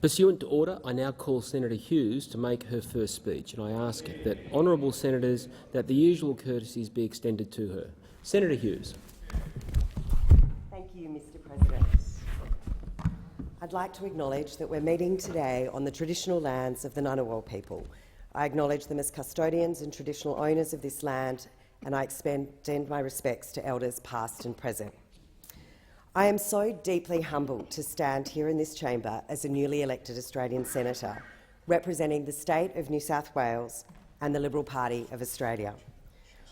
Pursuant to order, I now call Senator Hughes to make her first speech, and I ask that honourable senators that the usual courtesies be extended to her. Senator Hughes. Thank you, Mr. President. I'd like to acknowledge that we're meeting today on the traditional lands of the Ngunnawal people. I acknowledge them as custodians and traditional owners of this land, and I extend my respects to elders past and present. I am so deeply humbled to stand here in this chamber as a newly elected Australian senator, representing the state of New South Wales and the Liberal Party of Australia.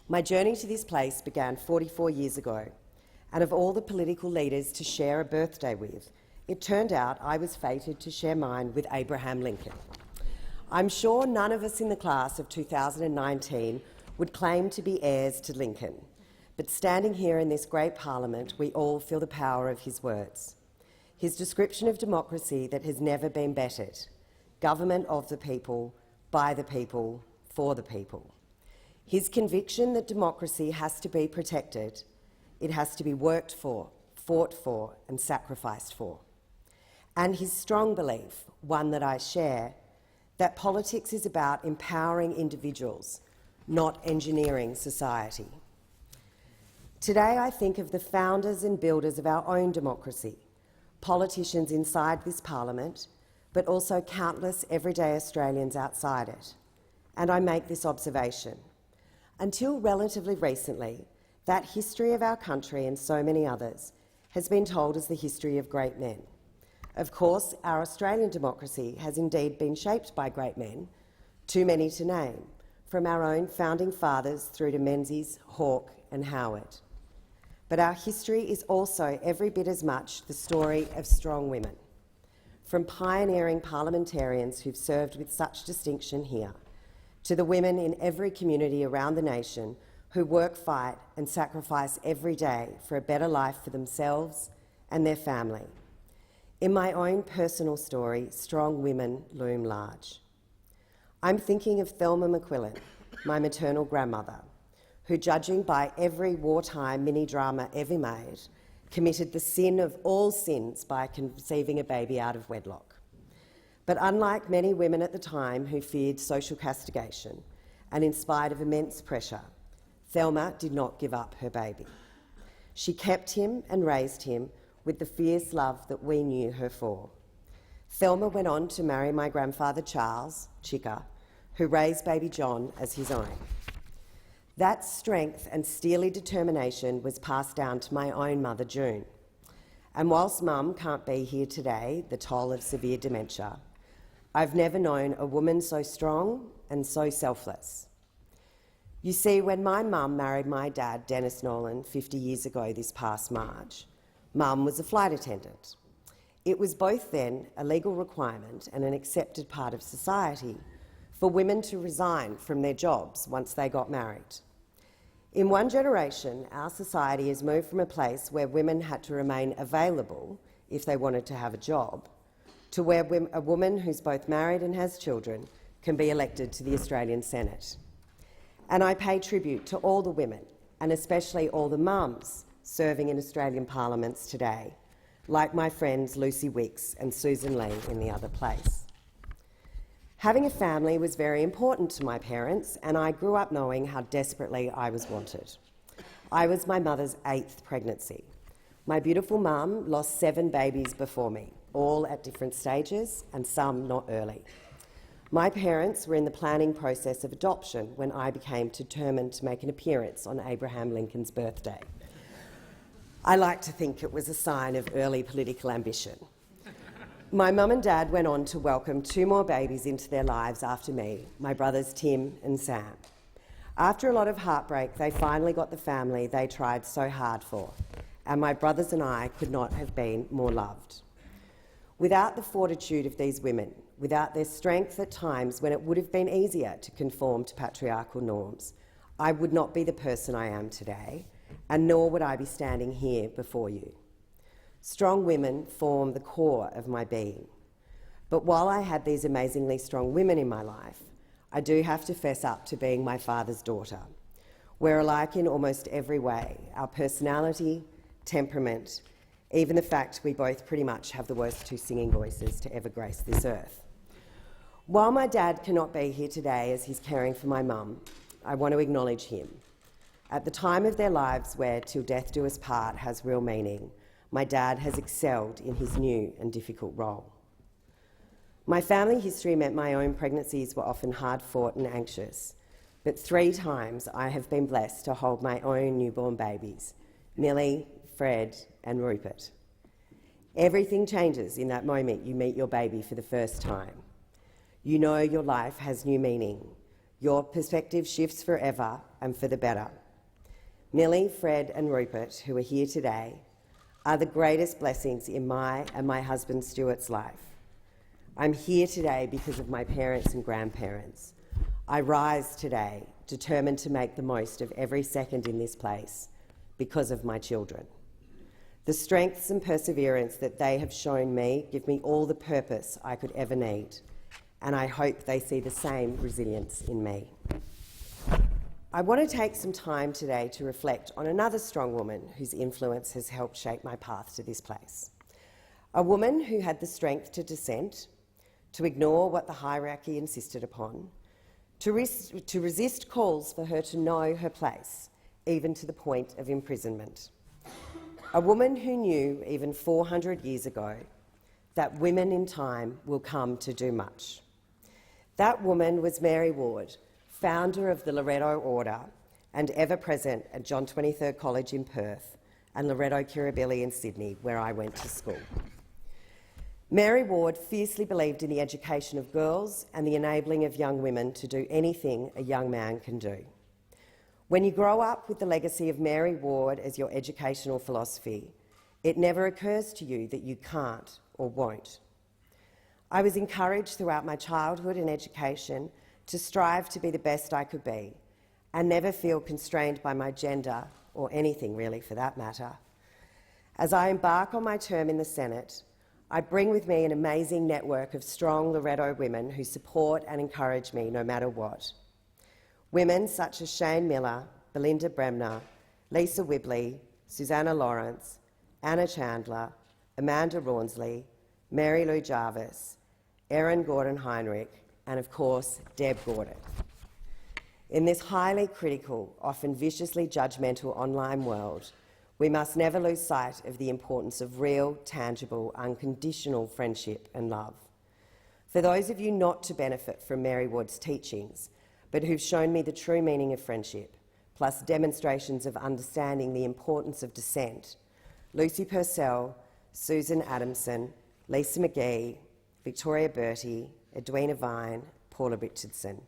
My journey to this place began 44 years ago, and of all the political leaders to share a birthday with, it turned out I was fated to share mine with Abraham Lincoln. I'm sure none of us in the class of 2019 would claim to be heirs to Lincoln, but standing here in this great parliament, we all feel the power of his words. His description of democracy that has never been bettered: government of the people, by the people, for the people. His conviction that democracy has to be protected, it has to be worked for, fought for and sacrificed for. And his strong belief, one that I share, that politics is about empowering individuals, not engineering society. Today I think of the founders and builders of our own democracy, politicians inside this parliament, but also countless everyday Australians outside it. And I make this observation. Until relatively recently, that history of our country and so many others has been told as the history of great men. Of course, our Australian democracy has indeed been shaped by great men, too many to name, from our own founding fathers through to Menzies, Hawke and Howard. But our history is also every bit as much the story of strong women, from pioneering parliamentarians who've served with such distinction here, to the women in every community around the nation who work, fight and sacrifice every day for a better life for themselves and their family. In my own personal story, strong women loom large. I'm thinking of Thelma McQuillan, my maternal grandmother, who, judging by every wartime mini-drama ever made, committed the sin of all sins by conceiving a baby out of wedlock. But unlike many women at the time who feared social castigation, and in spite of immense pressure, Thelma did not give up her baby. She kept him and raised him with the fierce love that we knew her for. Thelma went on to marry my grandfather Charles, Chicka, who raised baby John as his own. That strength and steely determination was passed down to my own mother June. And whilst Mum can't be here today, the toll of severe dementia, I've never known a woman so strong and so selfless. You see, when my mum married my dad, Dennis Nolan, 50 years ago this past March, Mum was a flight attendant. It was both then a legal requirement and an accepted part of society for women to resign from their jobs once they got married. In one generation, our society has moved from a place where women had to remain available if they wanted to have a job, to where a woman who's both married and has children can be elected to the Australian Senate. And I pay tribute to all the women, and especially all the mums serving in Australian parliaments today, like my friends Lucy Wicks and Susan Lee in the other place. Having a family was very important to my parents, and I grew up knowing how desperately I was wanted. I was my mother's 8th pregnancy. My beautiful mum lost 7 babies before me, all at different stages and some not early. My parents were in the planning process of adoption when I became determined to make an appearance on Abraham Lincoln's birthday. I like to think it was a sign of early political ambition. My mum and dad went on to welcome 2 more babies into their lives after me, my brothers Tim and Sam. After a lot of heartbreak, they finally got the family they tried so hard for, and my brothers and I could not have been more loved. Without the fortitude of these women, without their strength at times when it would have been easier to conform to patriarchal norms, I would not be the person I am today, and nor would I be standing here before you. Strong women form the core of my being. But while I had these amazingly strong women in my life, I do have to fess up to being my father's daughter. We're alike in almost every way: our personality, temperament, even the fact we both pretty much have the worst two singing voices to ever grace this earth. While my dad cannot be here today as he's caring for my mum, I want to acknowledge him. At the time of their lives where Till Death Do Us Part has real meaning, my dad has excelled in his new and difficult role. My family history meant my own pregnancies were often hard-fought and anxious, but 3 times I have been blessed to hold my own newborn babies, Millie, Fred and Rupert. Everything changes in that moment you meet your baby for the first time. You know your life has new meaning. Your perspective shifts forever and for the better. Millie, Fred and Rupert, who are here today, are the greatest blessings in my and my husband Stuart's life. I'm here today because of my parents and grandparents. I rise today determined to make the most of every second in this place because of my children. The strengths and perseverance that they have shown me give me all the purpose I could ever need, and I hope they see the same resilience in me. I want to take some time today to reflect on another strong woman whose influence has helped shape my path to this place. A woman who had the strength to dissent, to ignore what the hierarchy insisted upon, to resist calls for her to know her place, even to the point of imprisonment. A woman who knew, even 400 years ago, that women in time will come to do much. That woman was Mary Ward, founder of the Loreto Order and ever-present at John 23rd College in Perth and Loreto Kirribilli in Sydney, where I went to school. Mary Ward fiercely believed in the education of girls and the enabling of young women to do anything a young man can do. When you grow up with the legacy of Mary Ward as your educational philosophy, it never occurs to you that you can't or won't. I was encouraged throughout my childhood and education to strive to be the best I could be and never feel constrained by my gender or anything really for that matter. As I embark on my term in the Senate, I bring with me an amazing network of strong Loreto women who support and encourage me no matter what. Women such as Shane Miller, Belinda Bremner, Lisa Whibley, Susanna Lawrence, Anna Chandler, Amanda Rawnsley, Mary Lou Jarvis, Erin Gordon-Heinrich, and of course, Deb Gordon. In this highly critical, often viciously judgmental online world, we must never lose sight of the importance of real, tangible, unconditional friendship and love. For those of you not to benefit from Mary Ward's teachings, but who've shown me the true meaning of friendship, plus demonstrations of understanding the importance of dissent, Lucy Purcell, Susan Adamson, Lisa McGee, Victoria Bertie, Edwina Vine, Paula Richardson.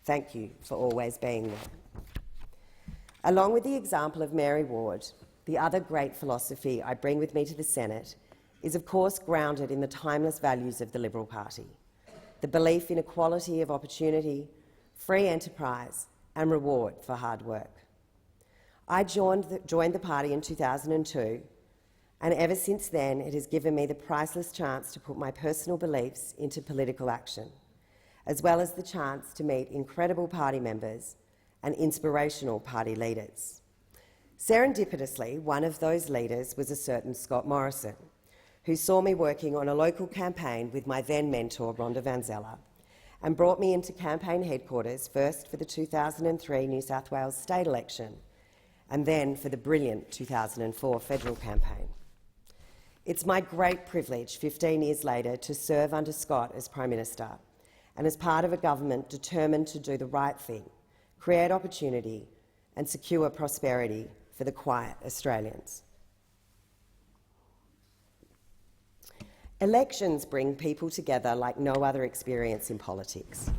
Thank you for always being there. Along with the example of Mary Ward, the other great philosophy I bring with me to the Senate is of course grounded in the timeless values of the Liberal Party, the belief in equality of opportunity, free enterprise and reward for hard work. I joined the party in 2002, and ever since then it has given me the priceless chance to put my personal beliefs into political action, as well as the chance to meet incredible party members and inspirational party leaders. Serendipitously, one of those leaders was a certain Scott Morrison, who saw me working on a local campaign with my then mentor, Rhonda Van Zeller, and brought me into campaign headquarters first for the 2003 New South Wales state election, and then for the brilliant 2004 federal campaign. It's my great privilege 15 years later to serve under Scott as Prime Minister and as part of a government determined to do the right thing, create opportunity and secure prosperity for the quiet Australians. Elections bring people together like no other experience in politics,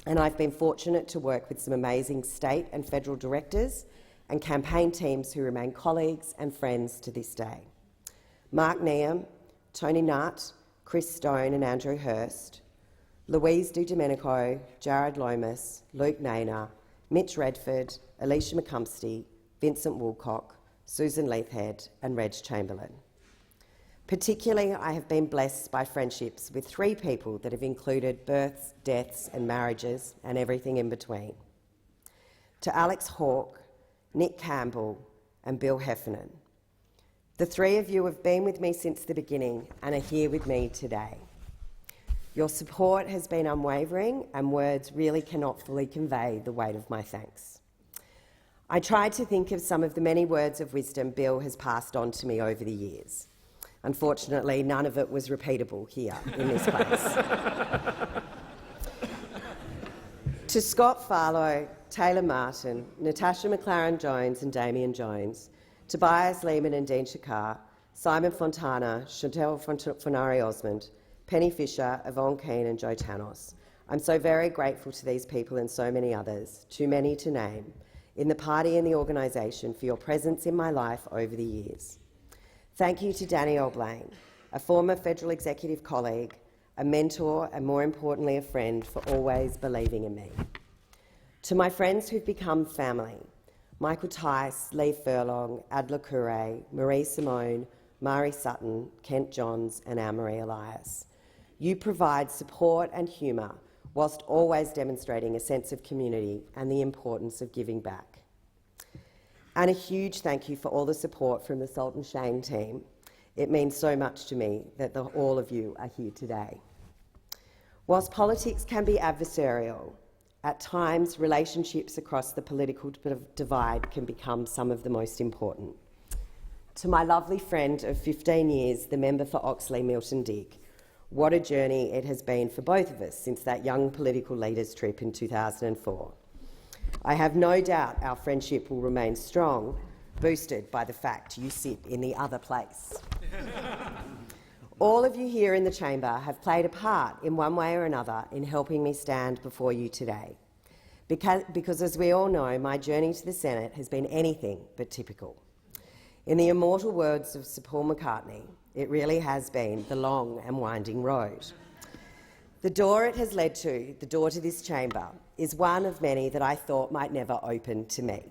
and I've been fortunate to work with some amazing state and federal directors and campaign teams who remain colleagues and friends to this day. Mark Neame, Tony Nutt, Chris Stone and Andrew Hurst, Louise DiDomenico, Jared Lomas, Luke Nainer, Mitch Redford, Alicia McCumsty, Vincent Woolcock, Susan Leithhead and Reg Chamberlain. Particularly, I have been blessed by friendships with 3 people that have included births, deaths and marriages and everything in between. To Alex Hawke, Nick Campbell and Bill Heffernan. The three of you have been with me since the beginning and are here with me today. Your support has been unwavering, and words really cannot fully convey the weight of my thanks. I tried to think of some of the many words of wisdom Bill has passed on to me over the years. Unfortunately, none of it was repeatable here in this place. To Scott Farlow, Taylor Martin, Natasha McLaren-Jones and Damien Jones, Tobias Lehman and Dean Shakar, Simon Fontana, Chantel Fonari-Osmond, Penny Fisher, Yvonne Keane and Joe Tanos. I'm so very grateful to these people and so many others, too many to name, in the party and the organisation for your presence in my life over the years. Thank you to Danielle Blaine, a former federal executive colleague, a mentor and, more importantly, a friend, for always believing in me. To my friends who've become family, Michael Tice, Lee Furlong, Adler Courret, Marie Simone, Mari Sutton, Kent Johns and Anne-Marie Elias. You provide support and humour whilst always demonstrating a sense of community and the importance of giving back. And a huge thank you for all the support from the Salt and Shane team. It means so much to me that all of you are here today. Whilst politics can be adversarial, at times relationships across the political divide can become some of the most important. To my lovely friend of 15 years, the member for Oxley, Milton Dick, what a journey it has been for both of us since that young political leaders trip in 2004. I have no doubt our friendship will remain strong, boosted by the fact you sit in the other place. All of you here in the chamber have played a part in one way or another in helping me stand before you today. Because as we all know, my journey to the Senate has been anything but typical. In the immortal words of Sir Paul McCartney, it really has been the long and winding road. The door it has led to, the door to this chamber, is one of many that I thought might never open to me.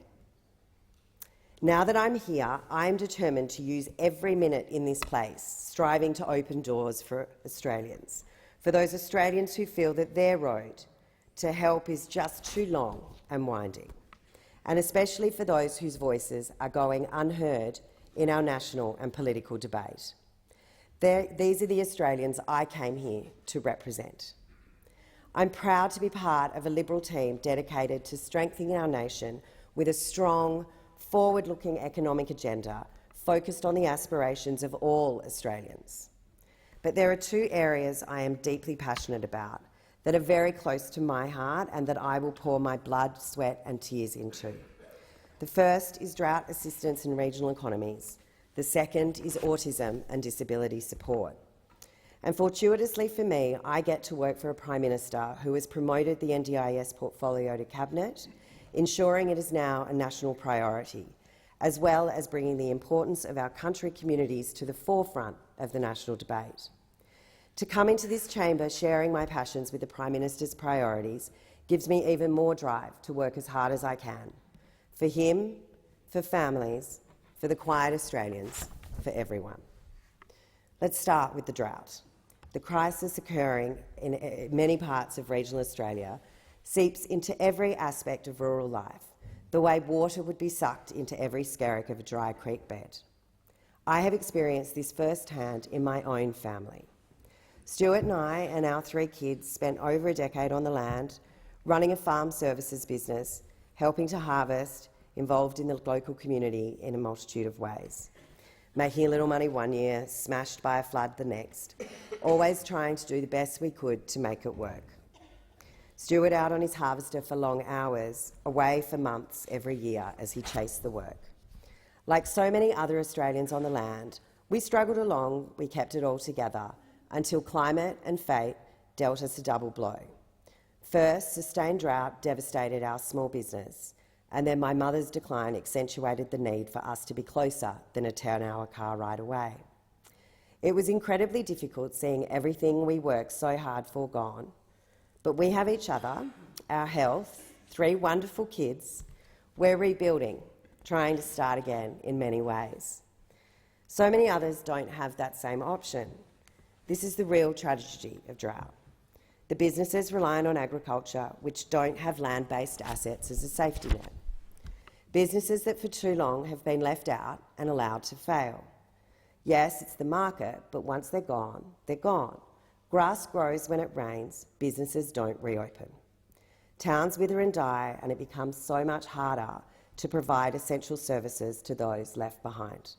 Now that I'm here, I am determined to use every minute in this place, striving to open doors for Australians, for those Australians who feel that their road to help is just too long and winding, and especially for those whose voices are going unheard in our national and political debate. These are the Australians I came here to represent. I'm proud to be part of a Liberal team dedicated to strengthening our nation with a strong, forward-looking economic agenda focused on the aspirations of all Australians. But there are two areas I am deeply passionate about that are very close to my heart and that I will pour my blood, sweat and tears into. The first is drought assistance in regional economies. The second is autism and disability support. And fortuitously for me, I get to work for a Prime Minister who has promoted the NDIS portfolio to Cabinet, ensuring it is now a national priority, as well as bringing the importance of our country communities to the forefront of the national debate. To come into this chamber sharing my passions with the Prime Minister's priorities gives me even more drive to work as hard as I can. For him, for families, for the quiet Australians, for everyone. Let's start with the drought. The crisis occurring in many parts of regional Australia seeps into every aspect of rural life, the way water would be sucked into every skerrick of a dry creek bed. I have experienced this firsthand in my own family. Stuart and I and our 3 kids spent over a decade on the land, running a farm services business, helping to harvest, involved in the local community in a multitude of ways. Making a little money one year, smashed by a flood the next, always trying to do the best we could to make it work. Stuart out on his harvester for long hours, away for months every year as he chased the work. Like so many other Australians on the land, we struggled along, we kept it all together, until climate and fate dealt us a double blow. First, sustained drought devastated our small business, and then my mother's decline accentuated the need for us to be closer than a 10-hour car ride away. It was incredibly difficult seeing everything we worked so hard for gone, but we have each other, our health, 3 wonderful kids. We're rebuilding, trying to start again in many ways. So many others don't have that same option. This is the real tragedy of drought. The businesses reliant on agriculture which don't have land-based assets as a safety net. Businesses that for too long have been left out and allowed to fail. Yes, it's the market, but once they're gone, they're gone. Grass grows when it rains, businesses don't reopen. Towns wither and die, and it becomes so much harder to provide essential services to those left behind.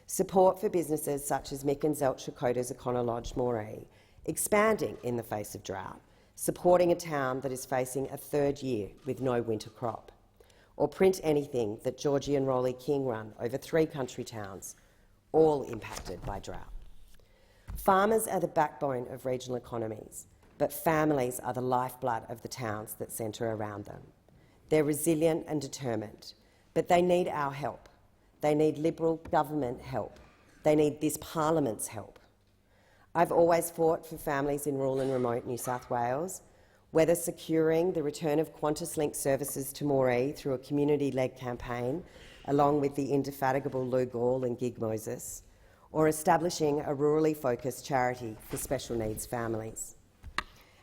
Support for businesses such as Mick and Zelt Shakota's O'Connor Lodge Moree, expanding in the face of drought, supporting a town that is facing a third year with no winter crop, or Print Anything that Georgie and Rolly King run over 3 country towns, all impacted by drought. Farmers are the backbone of regional economies, but families are the lifeblood of the towns that centre around them. They're resilient and determined, but they need our help. They need Liberal government help. They need this parliament's help. I've always fought for families in rural and remote New South Wales, whether securing the return of Qantas Link services to Moree through a community-led campaign, along with the indefatigable Lou Gall and Gig Moses, or establishing a rurally focused charity for special needs families.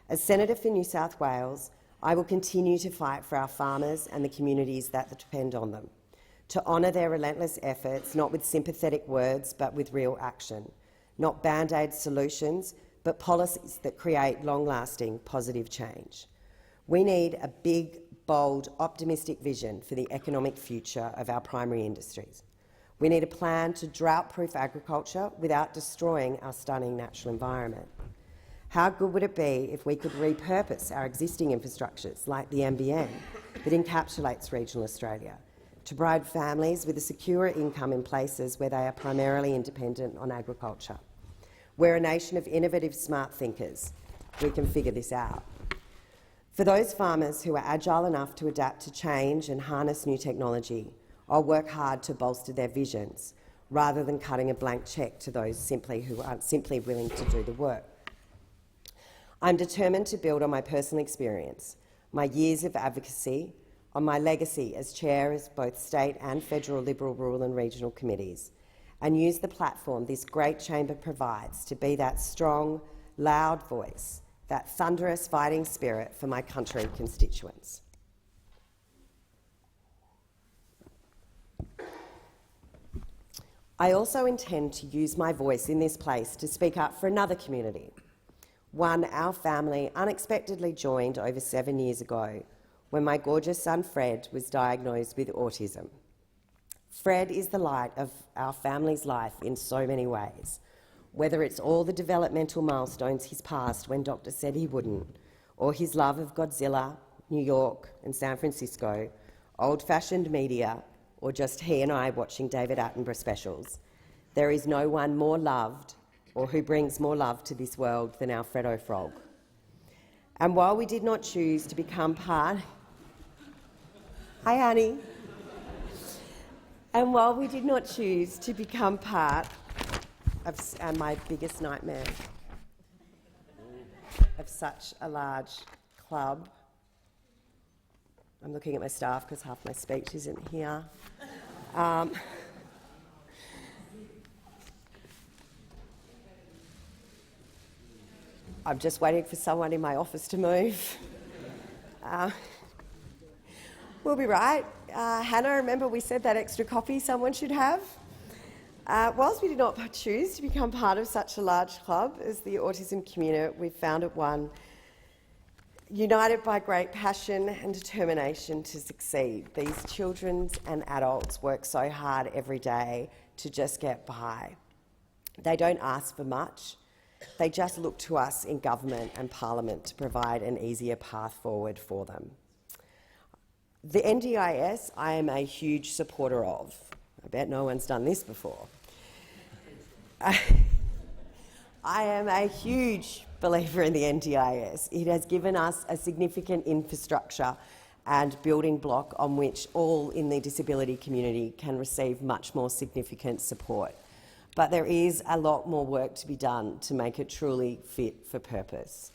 As Senator for New South Wales, I will continue to fight for our farmers and the communities that depend on them, to honour their relentless efforts, not with sympathetic words but with real action, not band-aid solutions but policies that create long-lasting positive change. We need a big, bold, optimistic vision for the economic future of our primary industries. We need a plan to drought-proof agriculture without destroying our stunning natural environment. How good would it be if we could repurpose our existing infrastructures, like the NBN, that encapsulates regional Australia, to provide families with a secure income in places where they are primarily independent on agriculture? We're a nation of innovative, smart thinkers. We can figure this out. For those farmers who are agile enough to adapt to change and harness new technology, I'll work hard to bolster their visions, rather than cutting a blank cheque to those who aren't simply willing to do the work. I'm determined to build on my personal experience, my years of advocacy, on my legacy as chair of both state and federal Liberal rural and regional committees, and use the platform this great chamber provides to be that strong, loud voice, that thunderous fighting spirit for my country constituents. I also intend to use my voice in this place to speak up for another community, one our family unexpectedly joined over 7 years ago when my gorgeous son Fred was diagnosed with autism. Fred is the light of our family's life in so many ways, whether it's all the developmental milestones he's passed when doctors said he wouldn't, or his love of Godzilla, New York and San Francisco, old-fashioned media, or just he and I watching David Attenborough specials. There is no one more loved or who brings more love to this world than our Freddo Frog. And while we did not choose to become part... Hi, honey. And while we did not choose to become part of my biggest nightmare of such a large club, I'm looking at my staff because half my speech isn't here. I'm just waiting for someone in my office to move. We'll be right. Hannah, remember we said that extra copy someone should have? Whilst we did not choose to become part of such a large club as the autism community, we founded one united by great passion and determination to succeed. These children and adults work so hard every day to just get by. They don't ask for much. They just look to us in government and parliament to provide an easier path forward for them. The NDIS I am a huge supporter of. I bet no one's done this before. I am a huge believer in the NDIS. It has given us a significant infrastructure and building block on which all in the disability community can receive much more significant support. But there is a lot more work to be done to make it truly fit for purpose.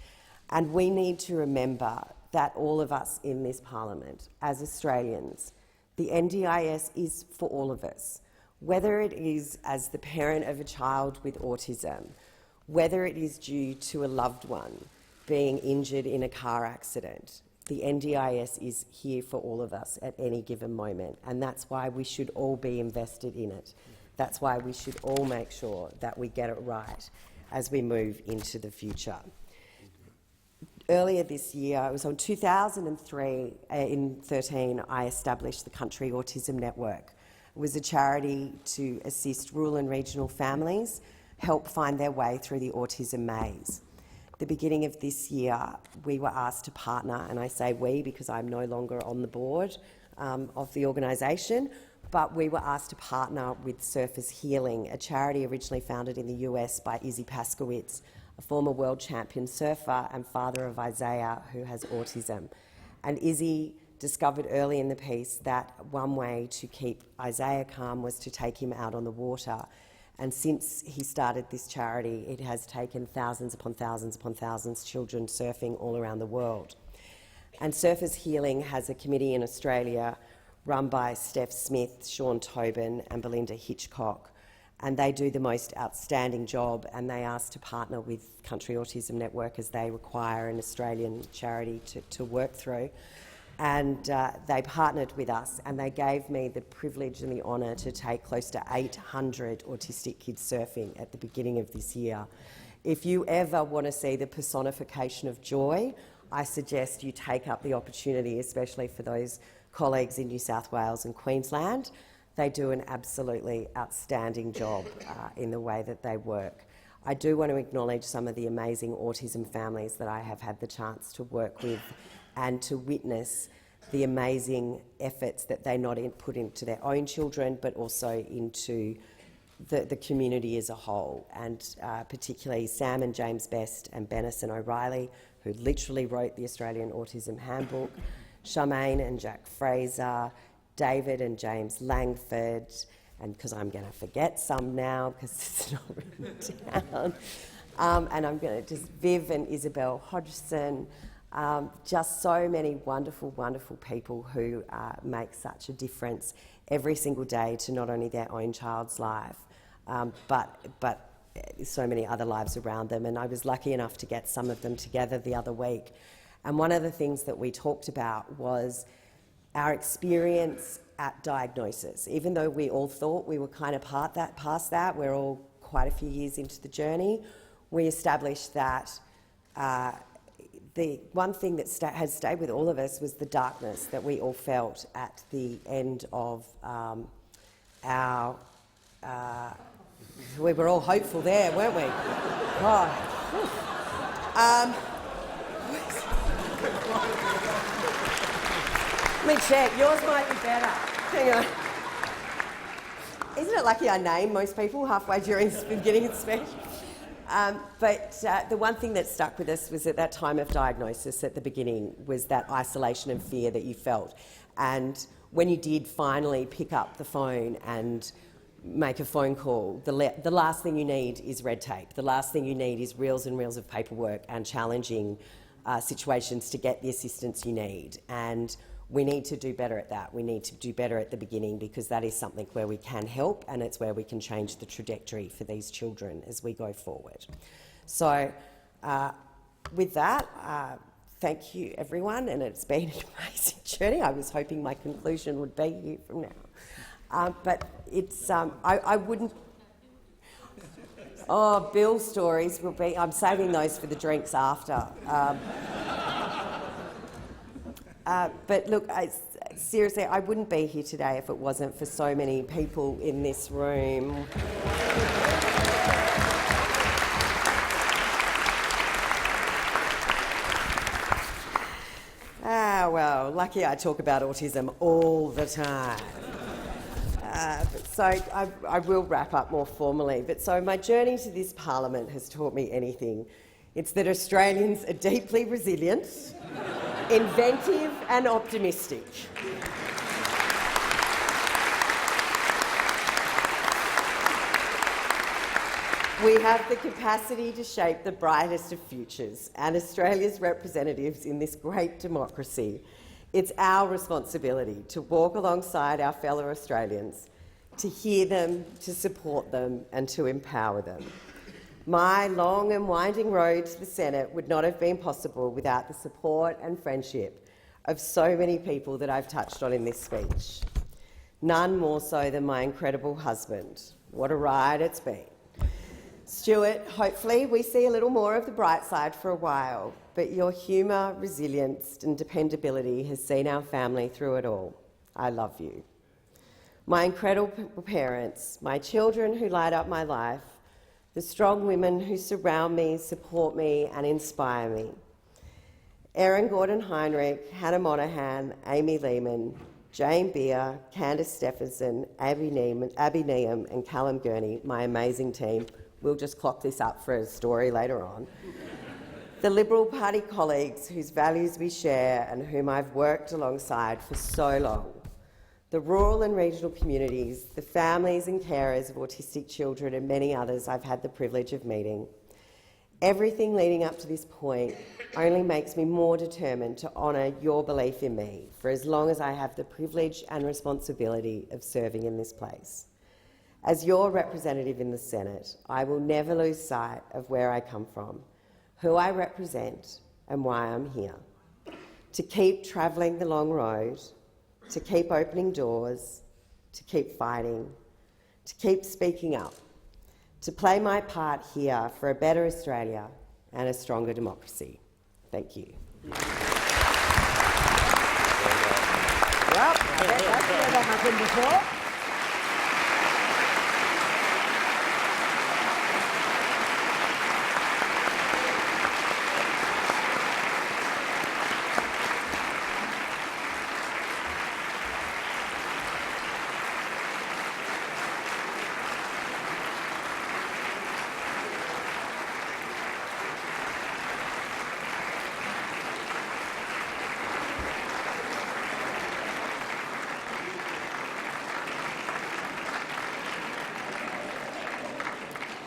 And we need to remember that all of us in this parliament, as Australians, the NDIS is for all of us, whether it is as the parent of a child with autism, whether it is due to a loved one being injured in a car accident. The NDIS is here for all of us at any given moment, and that's why we should all be invested in it. That's why we should all make sure that we get it right as we move into the future. Earlier this year, it was on 2003, in 2013, I established the Country Autism Network. It was a charity to assist rural and regional families help find their way through the autism maze. At the beginning of this year, we were asked to partner, and I say we because I'm no longer on the board of the organisation, but we were asked to partner with Surfers Healing, a charity originally founded in the US by Izzy Paskowitz, a former world champion surfer and father of Isaiah, who has autism. And Izzy discovered early in the piece that one way to keep Isaiah calm was to take him out on the water. And since he started this charity, it has taken thousands upon thousands upon thousands of children surfing all around the world. And Surfers Healing has a committee in Australia run by Steph Smith, Sean Tobin and Belinda Hitchcock. And they do the most outstanding job, and they asked to partner with Country Autism Network as they require an Australian charity to work through. And they partnered with us, and they gave me the privilege and the honour to take close to 800 autistic kids surfing at the beginning of this year. If you ever want to see the personification of joy, I suggest you take up the opportunity, especially for those colleagues in New South Wales and Queensland. They do an absolutely outstanding job in the way that they work. I do want to acknowledge some of the amazing autism families that I have had the chance to work with and to witness the amazing efforts that they not only put into their own children but also into the community as a whole, and particularly Sam and James Best and Benison O'Reilly, who literally wrote the Australian Autism Handbook, Charmaine and Jack Fraser, David and James Langford, and because I'm going to forget some now because it's not written down, and I'm going to just Viv and Isabel Hodgson, just so many wonderful, wonderful people who make such a difference every single day to not only their own child's life, but so many other lives around them. And I was lucky enough to get some of them together the other week. And one of the things that we talked about was our experience at diagnosis. Even though we all thought we were kind of past that, we're all quite a few years into the journey, we established that the one thing that has stayed with all of us was the darkness that we all felt at the end of our... we were all hopeful there, weren't we? Let me check. Yours might be better. Hang on. Isn't it lucky I name most people halfway during the beginning of the speech? But the one thing that stuck with us was at that time of diagnosis at the beginning was that isolation and fear that you felt. And when you did finally pick up the phone and make a phone call, the last thing you need is red tape. The last thing you need is reels and reels of paperwork and challenging situations to get the assistance you need. And we need to do better at that. We need to do better at the beginning, because that is something where we can help, and it's where we can change the trajectory for these children as we go forward. So with that, thank you everyone, and it's been an amazing journey. I was hoping my conclusion would be here from now. But it's, I wouldn't... Oh, Bill's stories will be... I'm saving those for the drinks after. But look, seriously, I wouldn't be here today if it wasn't for so many people in this room. Well, lucky I talk about autism all the time. So I will wrap up more formally. But so my journey to this parliament has taught me anything. It's that Australians are deeply resilient, inventive and optimistic. We have the capacity to shape the brightest of futures, and Australia's representatives in this great democracy, it's our responsibility to walk alongside our fellow Australians, to hear them, to support them and to empower them. My long and winding road to the Senate would not have been possible without the support and friendship of so many people that I've touched on in this speech. None more so than my incredible husband, What a ride it's been. Stuart, hopefully we see a little more of the bright side for a while, but your humour, resilience and dependability has seen our family through it all. I love you. My incredible parents, my children who light up my life, the strong women who surround me, support me and inspire me. Erin Gordon-Heinrich, Hannah Monaghan, Amy Lehman, Jane Beer, Candice Stephenson, Abby Neum and Callum Gurney, my amazing team. We'll just clock this up for a story later on. The Liberal Party colleagues whose values we share and whom I've worked alongside for so long. The rural and regional communities, the families and carers of autistic children and many others I've had the privilege of meeting. Everything leading up to this point only makes me more determined to honour your belief in me for as long as I have the privilege and responsibility of serving in this place. As your representative in the Senate, I will never lose sight of where I come from, who I represent and why I'm here. To keep travelling the long road, to keep opening doors, to keep fighting, to keep speaking up, to play my part here for a better Australia and a stronger democracy. Thank you. Well, I bet that's never happened before.